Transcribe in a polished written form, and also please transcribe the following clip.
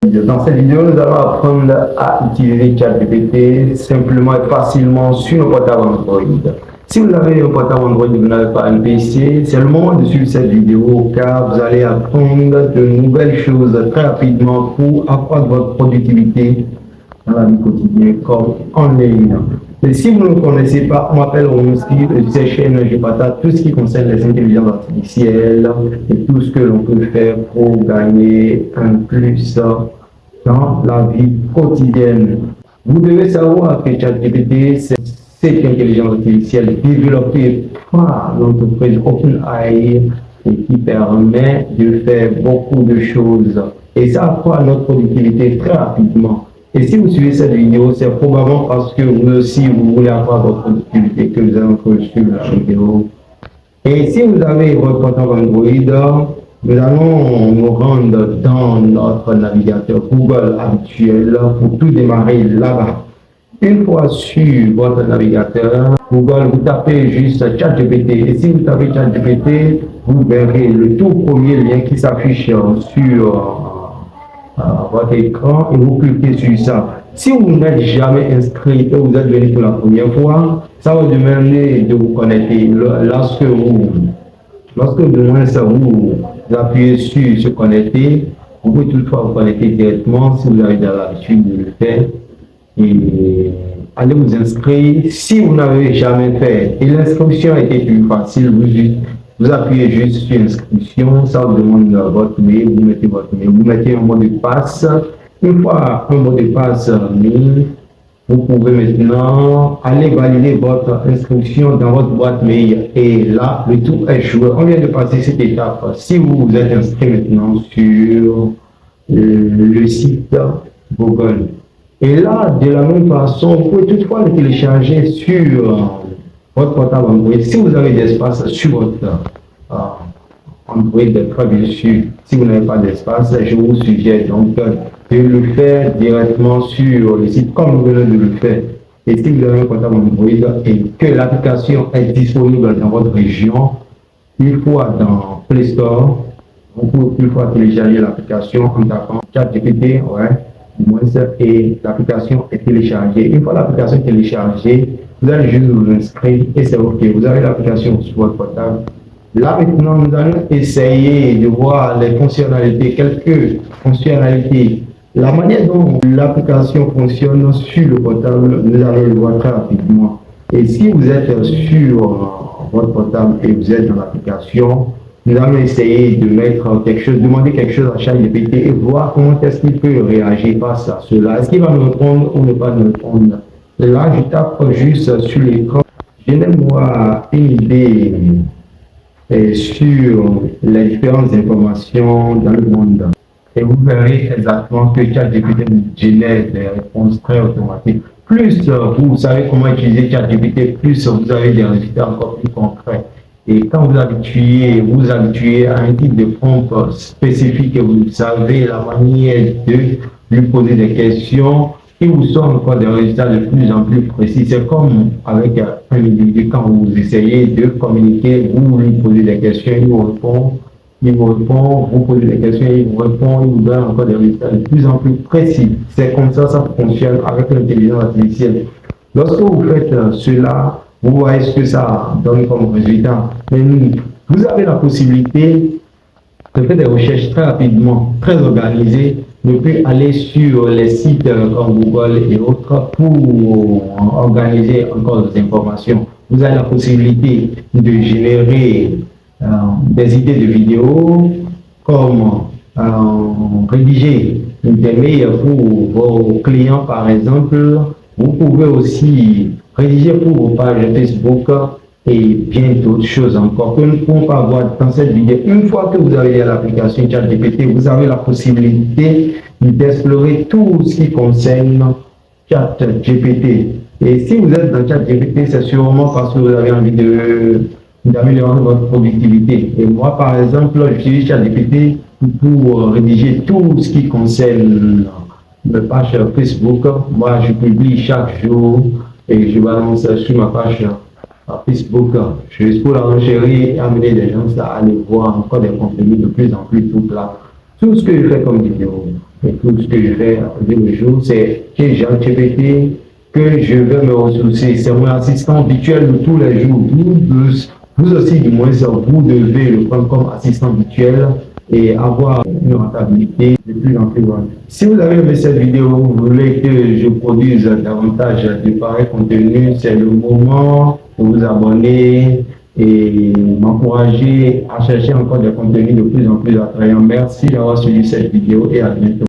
vidéo. Dans cette vidéo, nous allons apprendre à utiliser ChatGPT simplement et facilement sur nos portables Android. Si vous avez un portable Android et vous n'avez pas un PC, c'est le moment de suivre cette vidéo car vous allez apprendre de nouvelles choses très rapidement pour accroître votre productivité dans la vie quotidienne comme en ligne. Et si vous ne me connaissez pas, on m'appelle Ronski. Sur cette chaîne, je partage tout ce qui concerne les intelligences artificielles et tout ce que l'on peut faire pour gagner un plus dans la vie quotidienne. Vous devez savoir que ChatGPT, c'est cette intelligence artificielle développée par l'entreprise OpenAI et qui permet de faire beaucoup de choses. Et ça accroît notre productivité très rapidement. Et si vous suivez cette vidéo, c'est probablement parce que vous aussi, vous voulez avoir votre productivité que vous allez suivre la vidéo. Et si vous avez votre portable Android, nous allons nous rendre dans notre navigateur Google habituel pour tout démarrer là-bas. Une fois sur votre navigateur Google, vous tapez juste ChatGPT. Et si vous tapez ChatGPT, vous verrez le tout premier lien qui s'affiche sur votre écran et vous cliquez sur ça. Si vous n'êtes jamais inscrit et vous êtes venu pour la première fois, ça va demander de vous connecter. Lorsque vous appuyez sur se connecter, vous pouvez toutefois vous connecter directement si vous avez déjà l'habitude de le faire. Et allez vous inscrire si vous n'avez jamais fait. Et l'inscription a été plus facile. Vous appuyez juste sur inscription, ça vous demande votre mail, vous mettez votre mail, vous mettez un mot de passe. Une fois un mot de passe mis, vous pouvez maintenant aller valider votre inscription dans votre boîte mail. Et là, le tout est joué. On vient de passer cette étape. Si vous vous êtes inscrit maintenant sur le site Google. Et là, de la même façon, vous pouvez toutefois le télécharger sur votre portable Android. Si vous avez d'espace sur votre Android, très bien sûr. Si vous n'avez pas d'espace, je vous suggère donc de le faire directement sur le site comme nous venons de le faire. Et si vous avez un portable Android et que l'application est disponible dans votre région, une fois dans Play Store, vous pouvez une fois télécharger l'application en tapant ChatGPT, et l'application est téléchargée. Une fois l'application est téléchargée, vous allez juste vous inscrire et c'est OK. Vous avez l'application sur votre portable. Là maintenant, nous allons essayer de voir les fonctionnalités, quelques fonctionnalités. La manière dont l'application fonctionne sur le portable, nous allons le voir très rapidement. Et si vous êtes sur votre portable et vous êtes dans l'application, nous allons essayer de mettre quelque chose, demander quelque chose à ChatGPT et voir comment est-ce qu'il peut réagir face à cela. Est-ce qu'il va nous répondre ou ne pas nous répondre? Là, je tape juste sur l'écran. Je n'ai moi une idée sur les différentes informations dans le monde. Et vous verrez exactement que ChatGPT génère des réponses très automatiques. Plus vous savez comment utiliser ChatGPT, plus vous avez des résultats encore plus concrets. Et quand vous habituez à un type de prompt spécifique et vous savez la manière de lui poser des questions, il vous sort encore des résultats de plus en plus précis. C'est comme avec un individu, quand vous essayez de communiquer, vous lui posez des questions, il vous répond, vous posez des questions, il vous répond, il vous donne encore des résultats de plus en plus précis. C'est comme ça fonctionne avec l'intelligence artificielle. Lorsque vous faites cela, vous voyez ce que ça donne comme résultat. Mais vous avez la possibilité de faire des recherches très rapidement, très organisées. Vous pouvez aller sur les sites comme Google et autres pour organiser encore des informations. Vous avez la possibilité de générer des idées de vidéos, comme rédiger des mails pour vos clients par exemple. Vous pouvez aussi rédiger pour vos pages Facebook et bien d'autres choses encore que nous ne pouvons pas voir dans cette vidéo. Une fois que vous avez l'application ChatGPT, vous avez la possibilité d'explorer tout ce qui concerne ChatGPT. Et si vous êtes dans ChatGPT, c'est sûrement parce que vous avez envie d'améliorer votre productivité. Et moi, par exemple, j'utilise ChatGPT pour rédiger tout ce qui concerne ma page Facebook. Moi, je publie chaque jour et je balance sur ma page Facebook. Juste pour la renchérir et amener les gens à aller voir encore des contenus de plus en plus tout là. Tout ce que je fais comme vidéo. Et tout ce que je fais tous les jours, c'est que ChatGPT, que je vais me ressourcer. C'est mon assistant virtuel de tous les jours. Vous aussi, du moins, vous devez le prendre comme assistant virtuel et avoir une rentabilité de plus en plus grande. Si vous avez aimé cette vidéo, vous voulez que je produise davantage de pareils contenus, c'est le moment de vous abonner et m'encourager à chercher encore des contenus de plus en plus attrayants. Merci d'avoir suivi cette vidéo et à bientôt.